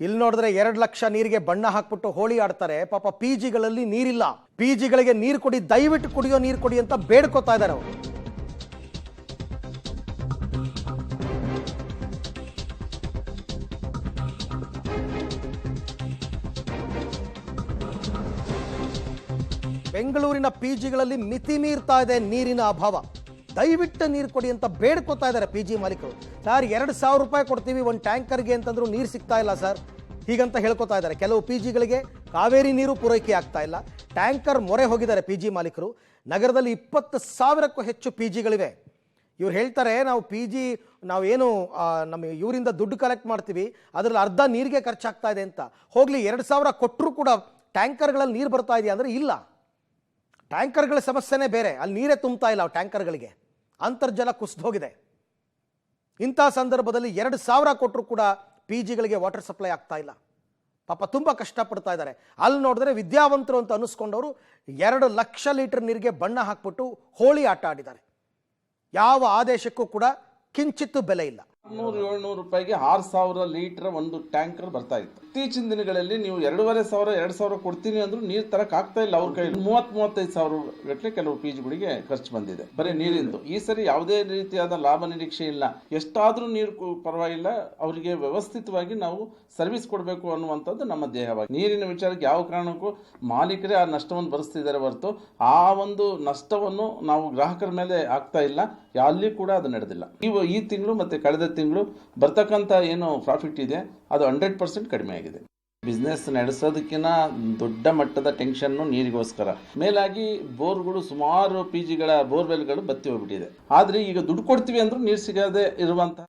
ಇಲ್ಲಿ ನೋಡಿದ್ರೆ 2 ಲಕ್ಷ ನೀರಿಗೆ ಬಣ್ಣ ಹಾಕ್ಬಿಟ್ಟು ಹೋಳಿ ಆಡ್ತಾರೆ. ಪಾಪ ಪಿಜಿಗಳಲ್ಲಿ ನೀರಿಲ್ಲ. ಪಿಜಿಗಳಿಗೆ ನೀರು ಕೊಡಿ, ದಯವಿಟ್ಟು ಕುಡಿಯೋ ನೀರು ಕೊಡಿ ಅಂತ ಬೇಡ್ಕೋತಾ ಇದ್ದಾರೆ ಅವರು. ಬೆಂಗಳೂರಿನ ಪಿಜಿಗಳಲ್ಲಿ ಮಿತಿ ಮೀರ್ತಾ ಇದೆ ನೀರಿನ ಅಭಾವ. ದಯವಿಟ್ಟು ನೀರು ಕೊಡಿ ಅಂತ ಬೇಡ್ಕೋತಾ ಇದ್ದಾರೆ ಪಿಜಿ ಮಾಲೀಕರು. ಸರ್ 2,000 ರೂಪಾಯಿ ಕೊಡ್ತೀವಿ ಒಂದು ಟ್ಯಾಂಕರ್ಗೆ ಅಂತಂದ್ರೂ ನೀರು ಸಿಗ್ತಾ ಇಲ್ಲ ಸರ್, ಹೀಗಂತ ಹೇಳ್ಕೊತಾ ಇದ್ದಾರೆ. ಕೆಲವು ಪಿಜಿಗಳಿಗೆ ಕಾವೇರಿ ನೀರು ಪೂರೈಕೆ ಆಗ್ತಾ ಇಲ್ಲ, ಟ್ಯಾಂಕರ್ ಮೊರೆ ಹೋಗಿದ್ದಾರೆ ಪಿಜಿ ಮಾಲೀಕರು. ನಗರದಲ್ಲಿ 20,000ಕ್ಕೂ ಹೆಚ್ಚು ಪಿಜಿಗಳಿವೆ. ಇವ್ರು ಹೇಳ್ತಾರೆ ನಾವೇನು ನಮ್ಮ ಇವರಿಂದ ದುಡ್ಡು ಕಲೆಕ್ಟ್ ಮಾಡ್ತೀವಿ, ಅದರಲ್ಲಿ ಅರ್ಧ ನೀರಿಗೆ ಖರ್ಚಾಗ್ತಾ ಇದೆ ಅಂತ. ಹೋಗ್ಲಿ 2,000 ಕೊಟ್ಟರು ಕೂಡ ಟ್ಯಾಂಕರ್ಗಳಲ್ಲಿ ನೀರು ಬರ್ತಾ ಇದೆಯಾ ಅಂದರೆ ಇಲ್ಲ. ಟ್ಯಾಂಕರ್ಗಳ ಸಮಸ್ಯೆನೇ ಬೇರೆ, ಅಲ್ಲಿ ನೀರೇ ತುಂಬ್ತಾ ಇಲ್ಲ ಟ್ಯಾಂಕರ್ಗಳಿಗೆ, ಅಂತರ್ಜಲ ಕುಸಿದೋಗಿದೆ. ಇಂಥ ಸಂದರ್ಭದಲ್ಲಿ 2,000 ಕೊಟ್ಟರು ಕೂಡ ಪಿಜಿಗಳಿಗೆ ವಾಟರ್ ಸಪ್ಲೈ ಆಗ್ತಾ ಇಲ್ಲ. ಪಾಪ ತುಂಬ ಕಷ್ಟಪಡ್ತಾ ಇದ್ದಾರೆ. ಅಲ್ಲಿ ನೋಡಿದ್ರೆ ವಿದ್ಯಾವಂತರು ಅಂತ ಅನ್ನಿಸ್ಕೊಂಡವರು 2 ಲಕ್ಷ ಲೀಟರ್ ನೀರಿಗೆ ಬಣ್ಣ ಹಾಕ್ಬಿಟ್ಟು ಹೋಳಿ ಆಟ ಆಡಿದ್ದಾರೆ. ಯಾವ ಆದೇಶಕ್ಕೂ ಕೂಡ ಕಿಂಚಿತ್ತು ಬೆಲೆ ಇಲ್ಲ. 700 ರೂಪಾಯಿಗೆ 6,000 ಲೀಟರ್ ಒಂದು ಟ್ಯಾಂಕರ್ ಬರ್ತಾ ಇತ್ತು. ಇತ್ತೀಚಿನ ದಿನಗಳಲ್ಲಿ ನೀವು 2,500 ಕೊಡ್ತೀನಿ ಅಂದ್ರೂ ನೀರು ತರಕ್ ಆಗ್ತಾ ಇಲ್ಲ ಅವ್ರ ಕೈ. 30-35 ಸಾವಿರ ಗಟ್ಟಲೆ ಕೆಲವು ಪಿಜಿಗಳಿಗೆ ಖರ್ಚು ಬಂದಿದೆ ಬರೀ ನೀರಿಂದು. ಈ ಸರಿ ಯಾವುದೇ ರೀತಿಯಾದ ಲಾಭ ನಿರೀಕ್ಷೆ ಇಲ್ಲ. ಎಷ್ಟಾದ್ರೂ ನೀರು ಪರವಾಗಿಲ್ಲ, ಅವರಿಗೆ ವ್ಯವಸ್ಥಿತವಾಗಿ ನಾವು ಸರ್ವಿಸ್ ಕೊಡಬೇಕು ಅನ್ನುವಂಥದ್ದು ನಮ್ಮ ಧ್ಯೇಯವಾಗಿ. ನೀರಿನ ವಿಚಾರಕ್ಕೆ ಯಾವ ಕಾರಣಕ್ಕೂ ಮಾಲೀಕರೇ ಆ ನಷ್ಟವನ್ನು ಭರಿಸ್ತಿದ್ದಾರೆ ಹೊರತು ಆ ಒಂದು ನಷ್ಟವನ್ನು ನಾವು ಗ್ರಾಹಕರ ಮೇಲೆ ಆಗ್ತಾ ಇಲ್ಲ. ಅಲ್ಲಿ ಕೂಡ ಅದು ನಡೆದಿಲ್ಲ. ಈ ತಿಂಗಳು ಮತ್ತೆ ಕಳೆದ ತಿಂಗಳು ಬರ್ತಕ್ಕಂಥ ಏನು ಪ್ರಾಫಿಟ್ ಇದೆ ಅದು 100% ಕಡಿಮೆ ಆಗಿದೆ. ಬಿಸ್ನೆಸ್ ನಡೆಸೋದಕ್ಕಿಂತ ದೊಡ್ಡ ಮಟ್ಟದ ಟೆನ್ಷನ್ನು ನೀರಿಗೋಸ್ಕರ. ಮೇಲಾಗಿ ಬೋರ್ಗಳು, ಸುಮಾರು ಪಿಜಿಗಳ ಬೋರ್ವೆಲ್ಗಳು ಬತ್ತಿ ಹೋಗ್ಬಿಟ್ಟಿದೆ. ಆದರೆ ಈಗ ದುಡ್ಡು ಕೊಡ್ತೀವಿ ಅಂದ್ರೂ ನೀರು ಸಿಗದೆ ಇರುವಂತಹ